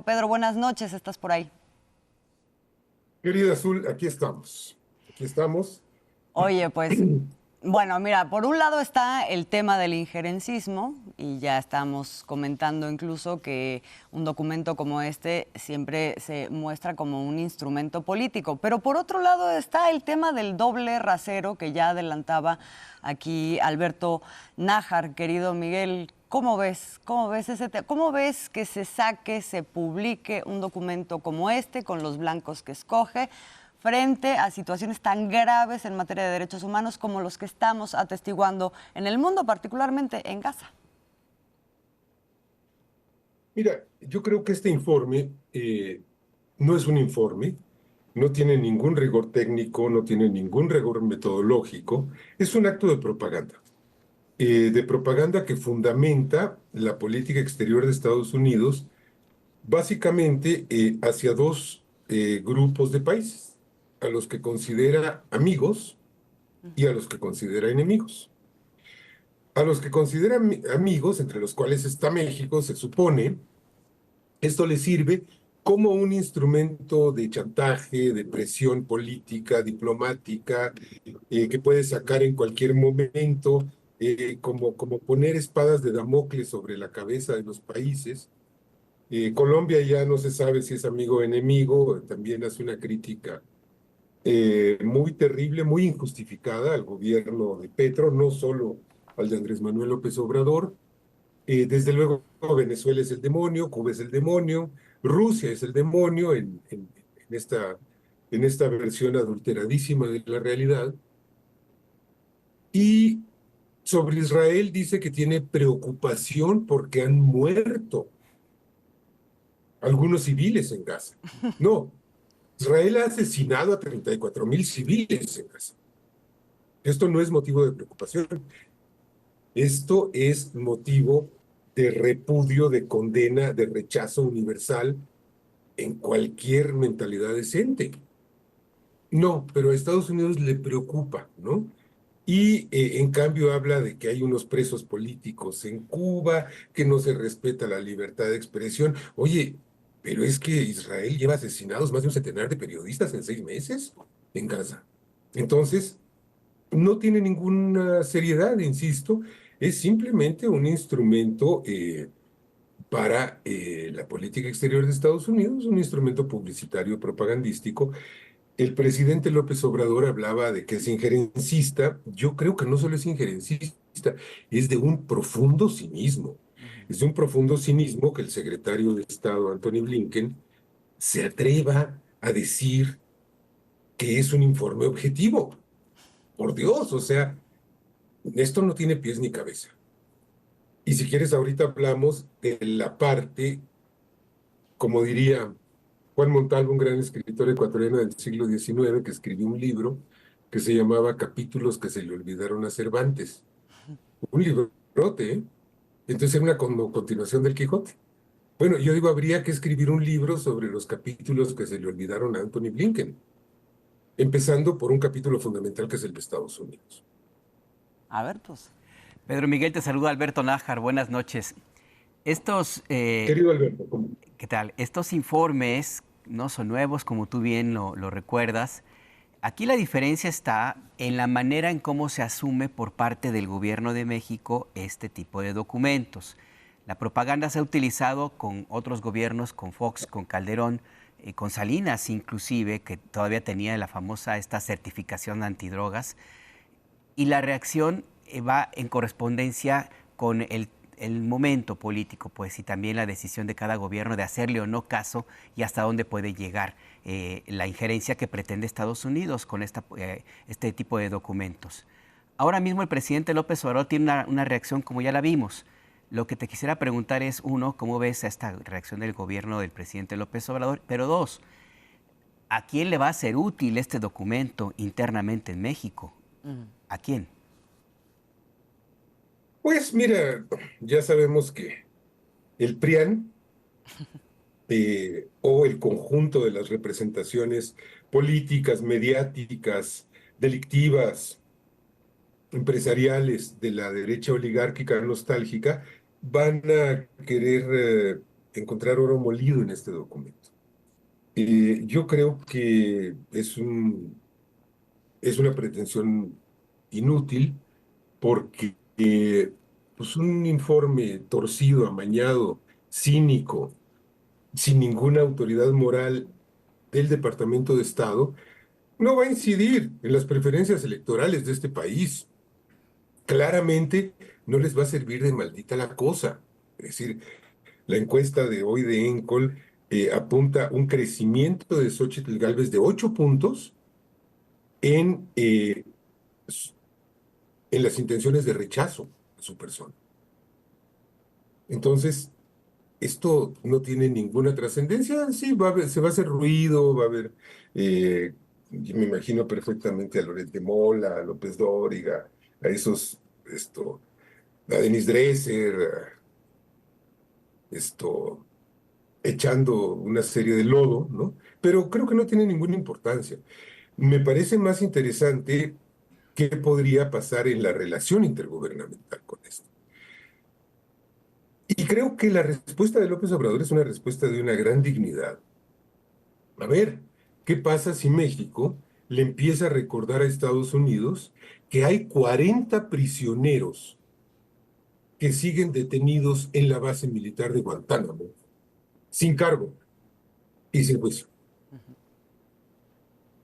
Pedro, buenas noches, ¿estás por ahí? Querida Azul, aquí estamos. Aquí estamos. Oye, pues, bueno, mira, por un lado está el tema del injerencismo y ya estamos comentando incluso que un documento como este siempre se muestra como un instrumento político, pero por otro lado está el tema del doble rasero que ya adelantaba aquí Alberto Nájar, querido Miguel. ¿Cómo ves? ¿Cómo ves cómo ves que se saque, se publique un documento como este con los blancos que escoge frente a situaciones tan graves en materia de derechos humanos como los que estamos atestiguando en el mundo, particularmente en Gaza? Mira, yo creo que este informe no es un informe, no tiene ningún rigor técnico, no tiene ningún rigor metodológico, es un acto de propaganda que fundamenta la política exterior de Estados Unidos, básicamente hacia dos grupos de países, a los que considera amigos y a los que considera enemigos. A los que considera amigos, entre los cuales está México, se supone, esto le sirve como un instrumento de chantaje, de presión política, diplomática, que puede sacar en cualquier momento, como poner espadas de Damocles sobre la cabeza de los países. Colombia ya no se sabe si es amigo o enemigo, también hace una crítica muy terrible, muy injustificada al gobierno de Petro, no solo al de Andrés Manuel López Obrador. Desde luego, Venezuela es el demonio, Cuba es el demonio, Rusia es el demonio en esta versión adulteradísima de la realidad. Y sobre Israel dice que tiene preocupación porque han muerto algunos civiles en Gaza. No, Israel ha asesinado a 34,000 civiles en Gaza. Esto no es motivo de preocupación. Esto es motivo de repudio, de condena, de rechazo universal en cualquier mentalidad decente. No, pero a Estados Unidos le preocupa, ¿no? Y en cambio habla de que hay unos presos políticos en Cuba, que no se respeta la libertad de expresión. Oye, pero es que Israel lleva asesinados más de un centenar de periodistas en 6 meses en Gaza. Entonces, no tiene ninguna seriedad, insisto, es simplemente un instrumento para la política exterior de Estados Unidos, un instrumento publicitario propagandístico. El presidente López Obrador hablaba de que es injerencista. Yo creo que no solo es injerencista, es de un profundo cinismo. Es de un profundo cinismo que el secretario de Estado, Anthony Blinken, se atreva a decir que es un informe objetivo. Por Dios, o sea, esto no tiene pies ni cabeza. Y si quieres, ahorita hablamos de la parte, como diría Juan Montalvo, un gran escritor ecuatoriano del siglo XIX, que escribió un libro que se llamaba Capítulos que se le olvidaron a Cervantes. Un librote, ¿eh? Entonces era una continuación del Quijote. Bueno, yo digo, habría que escribir un libro sobre los capítulos que se le olvidaron a Anthony Blinken, empezando por un capítulo fundamental que es el de Estados Unidos. A ver, pues. Pedro Miguel, te saluda Alberto Nájar, buenas noches. Estos, Querido Alberto, ¿cómo? ¿Qué tal? Estos informes no son nuevos, como tú bien lo recuerdas. Aquí la diferencia está en la manera en cómo se asume por parte del gobierno de México este tipo de documentos. La propaganda se ha utilizado con otros gobiernos, con Fox, con Calderón, con Salinas inclusive, que todavía tenía la famosa esta certificación antidrogas, y la reacción va en correspondencia con el momento político, pues, y también la decisión de cada gobierno de hacerle o no caso y hasta dónde puede llegar la injerencia que pretende Estados Unidos con este tipo de documentos. Ahora mismo el presidente López Obrador tiene una reacción como ya la vimos. Lo que te quisiera preguntar es, uno, ¿cómo ves a esta reacción del gobierno del presidente López Obrador? Pero dos, ¿a quién le va a ser útil este documento internamente en México? ¿A quién? Pues mira, ya sabemos que el PRIAN o el conjunto de las representaciones políticas, mediáticas, delictivas, empresariales de la derecha oligárquica nostálgica van a querer encontrar oro molido en este documento. Yo creo que es una pretensión inútil porque pues un informe torcido, amañado, cínico, sin ninguna autoridad moral del Departamento de Estado, no va a incidir en las preferencias electorales de este país. Claramente no les va a servir de maldita la cosa. Es decir, la encuesta de hoy de Encol apunta un crecimiento de Xóchitl Gálvez de 8 puntos en, eh, en las intenciones de rechazo a su persona. Entonces, esto no tiene ninguna trascendencia. Sí, se va a hacer ruido, va a haber, yo me imagino perfectamente a Loret de Mola, a López Dóriga, a a Denis Dresser, esto, echando una serie de lodo, ¿no? Pero creo que no tiene ninguna importancia. Me parece más interesante qué podría pasar en la relación intergubernamental con esto. Y creo que la respuesta de López Obrador es una respuesta de una gran dignidad. A ver, ¿qué pasa si México le empieza a recordar a Estados Unidos que hay 40 prisioneros que siguen detenidos en la base militar de Guantánamo, sin cargo y sin juicio?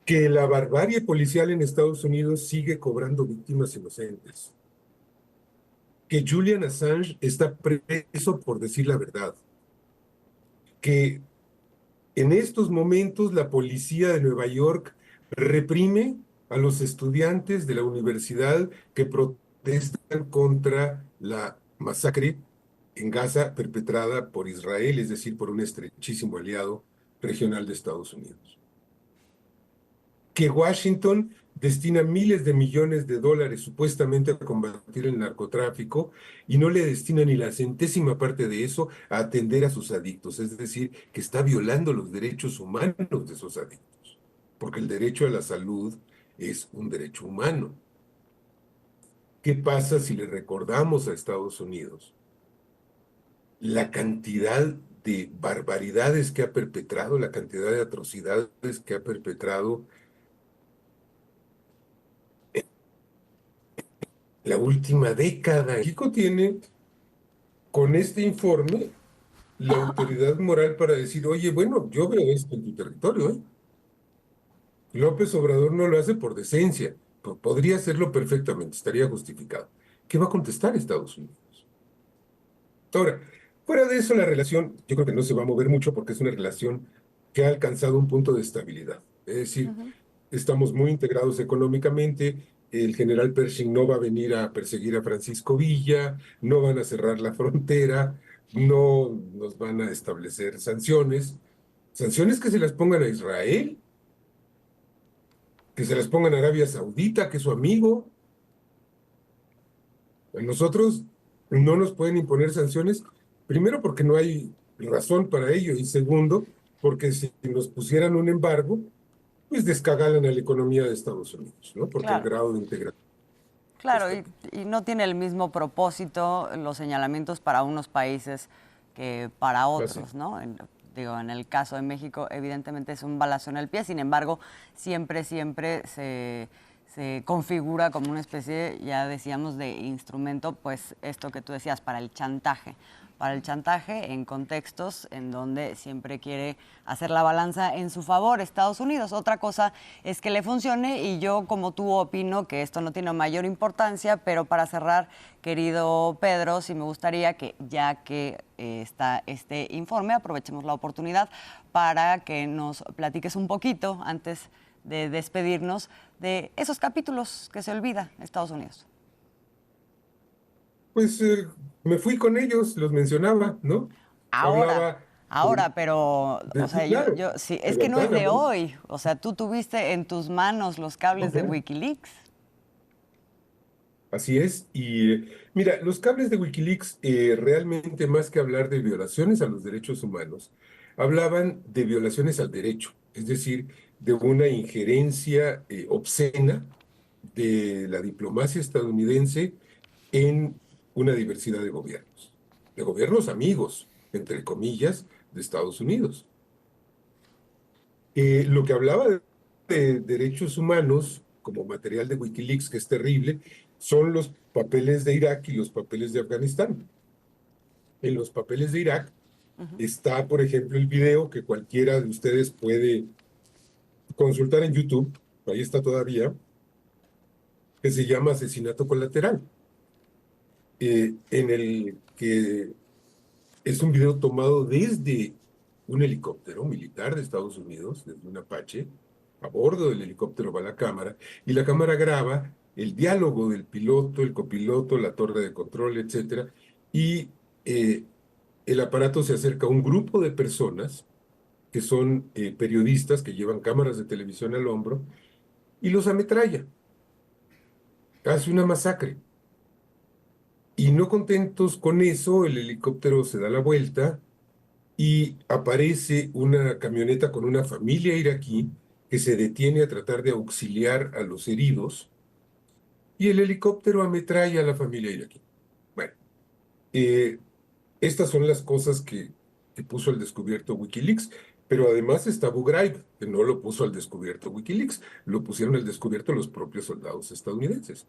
Que la barbarie policial en Estados Unidos sigue cobrando víctimas inocentes. Que Julian Assange está preso por decir la verdad. Que en estos momentos la policía de Nueva York reprime a los estudiantes de la universidad que protestan contra la masacre en Gaza perpetrada por Israel, es decir, por un estrechísimo aliado regional de Estados Unidos. Que Washington destina miles de millones de dólares supuestamente a combatir el narcotráfico y no le destina ni la centésima parte de eso a atender a sus adictos, es decir, que está violando los derechos humanos de esos adictos, porque el derecho a la salud es un derecho humano. ¿Qué pasa si le recordamos a Estados Unidos la cantidad de barbaridades que ha perpetrado, la cantidad de atrocidades que ha perpetrado la última década? México tiene, con este informe, la autoridad moral para decir, oye, bueno, yo veo esto en tu territorio, ¿eh? López Obrador no lo hace por decencia, podría hacerlo perfectamente, estaría justificado. ¿Qué va a contestar Estados Unidos? Ahora, fuera de eso, la relación, yo creo que no se va a mover mucho porque es una relación que ha alcanzado un punto de estabilidad. Es decir, Ujú. estamos muy integrados económicamente. El general Pershing no va a venir a perseguir a Francisco Villa, no van a cerrar la frontera, no nos van a establecer sanciones. Sanciones que se las pongan a Israel, que se las pongan a Arabia Saudita, que es su amigo. A nosotros no nos pueden imponer sanciones, primero porque no hay razón para ello y segundo, porque si nos pusieran un embargo, pues descagalan a la economía de Estados Unidos, ¿no? Porque el Claro. grado de integración Claro, está. y no tiene el mismo propósito los señalamientos para unos países que para Así. otros, ¿no? Digo, en el caso de México, evidentemente es un balazo en el pie, sin embargo, siempre se configura como una especie, ya decíamos, de instrumento, pues esto que tú decías, para el chantaje en contextos en donde siempre quiere hacer la balanza en su favor Estados Unidos. Otra cosa es que le funcione y yo como tú opino que esto no tiene mayor importancia, pero para cerrar, querido Pedro, sí me gustaría que ya que está este informe, aprovechemos la oportunidad para que nos platiques un poquito antes de despedirnos de esos capítulos que se olvida Estados Unidos. Pues me fui con ellos, los mencionaba, ¿no? Ahora, Hablaba pero, o sea, sí, claro, sí, de es que no es de Guantánamo. hoy. O sea, tú tuviste en tus manos los cables No, de claro. Wikileaks. Así es. Y mira, los cables de Wikileaks, realmente más que hablar de violaciones a los derechos humanos, hablaban de violaciones al derecho, es decir, de una injerencia obscena de la diplomacia estadounidense en una diversidad de gobiernos amigos. entre comillas, de Estados Unidos. Lo que hablaba de derechos humanos como material de Wikileaks, que es terrible, son los papeles de Irak y los papeles de Afganistán. En los papeles de Irak está, por ejemplo, el video que cualquiera de ustedes puede consultar en YouTube, ahí está todavía, que se llama Asesinato Colateral, en el que es un video tomado desde un helicóptero militar de Estados Unidos, desde un Apache. A bordo del helicóptero va la cámara y la cámara graba el diálogo del piloto, el copiloto, la torre de control, etcétera, y el aparato se acerca a un grupo de personas que son periodistas que llevan cámaras de televisión al hombro y los ametralla. Hace una masacre. Y no contentos con eso, el helicóptero se da la vuelta y aparece una camioneta con una familia iraquí que se detiene a tratar de auxiliar a los heridos y el helicóptero ametralla a la familia iraquí. Bueno, estas son las cosas que puso al descubierto Wikileaks, pero además está Abu Ghraib, que no lo puso al descubierto Wikileaks, lo pusieron al descubierto los propios soldados estadounidenses.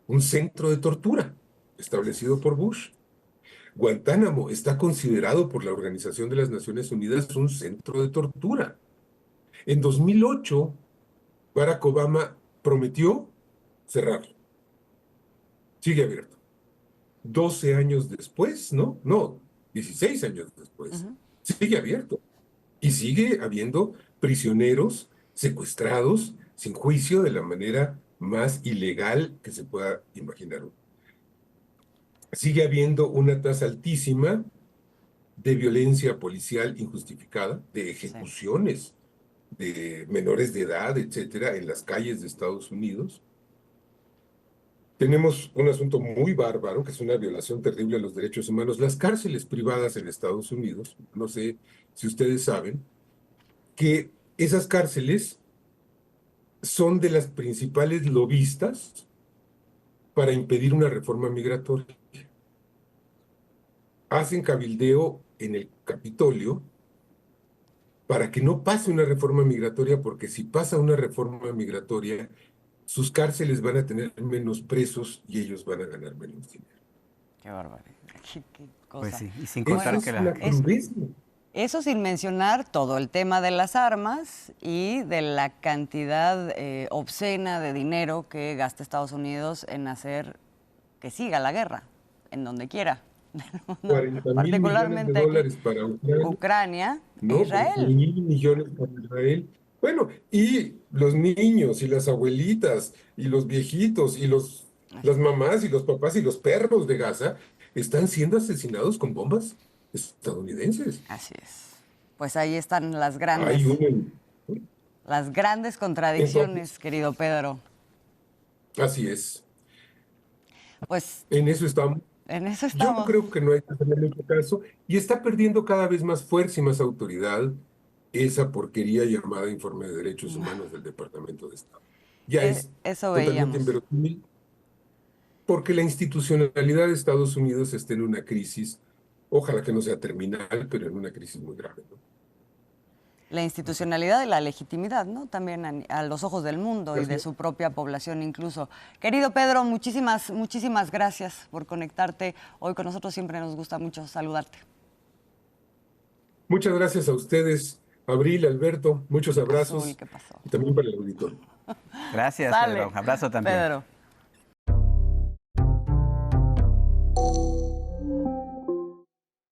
Un centro de tortura establecido por Bush. Guantánamo está considerado por la Organización de las Naciones Unidas un centro de tortura. En 2008, Barack Obama prometió cerrarlo. Sigue abierto. 12 años después, ¿no? No, 16 años después. Sigue abierto. Y sigue habiendo prisioneros secuestrados sin juicio de la manera más ilegal que se pueda imaginar. Sigue habiendo una tasa altísima de violencia policial injustificada, de ejecuciones de menores de edad, etcétera, en las calles de Estados Unidos. Tenemos un asunto muy bárbaro, que es una violación terrible a los derechos humanos. Las cárceles privadas en Estados Unidos, no sé si ustedes saben, que esas cárceles son de las principales lobistas para impedir una reforma migratoria. Hacen cabildeo en el Capitolio para que no pase una reforma migratoria, porque si pasa una reforma migratoria, sus cárceles van a tener menos presos y ellos van a ganar menos dinero. Qué barbaridad. Qué cosa. Pues sí, y sin contar Eso que es la crudeza. Eso sin mencionar todo el tema de las armas y de la cantidad obscena de dinero que gasta Estados Unidos en hacer que siga la guerra, en donde quiera. 40,000 millones de dólares para Ucrania no, Israel. 1,000 millones para Israel. Bueno, y los niños y las abuelitas y los viejitos y las mamás y los papás y los perros de Gaza están siendo asesinados con bombas estadounidenses. Así es. Pues ahí están las Hay grandes contradicciones, Entonces, querido Pedro. así es. Pues En eso estamos. en eso Yo estamos. creo que no hay que hacerle mucho caso y está perdiendo cada vez más fuerza y más autoridad esa porquería llamada Informe de Derechos Humanos del Departamento de Estado. Ya es Eso totalmente veíamos. inverosímil porque la institucionalidad de Estados Unidos está en una crisis, ojalá que no sea terminal, pero en una crisis muy grave, ¿no? La institucionalidad y la legitimidad, ¿no? También a los ojos del mundo y de su propia población incluso. Querido Pedro, muchísimas gracias por conectarte hoy con nosotros. Siempre nos gusta mucho saludarte. Muchas gracias a ustedes, Abril, Alberto, muchos abrazos. Azul, ¿qué pasó? Y también para el auditorio. Gracias, Sale, Pedro. Abrazo también. Pedro.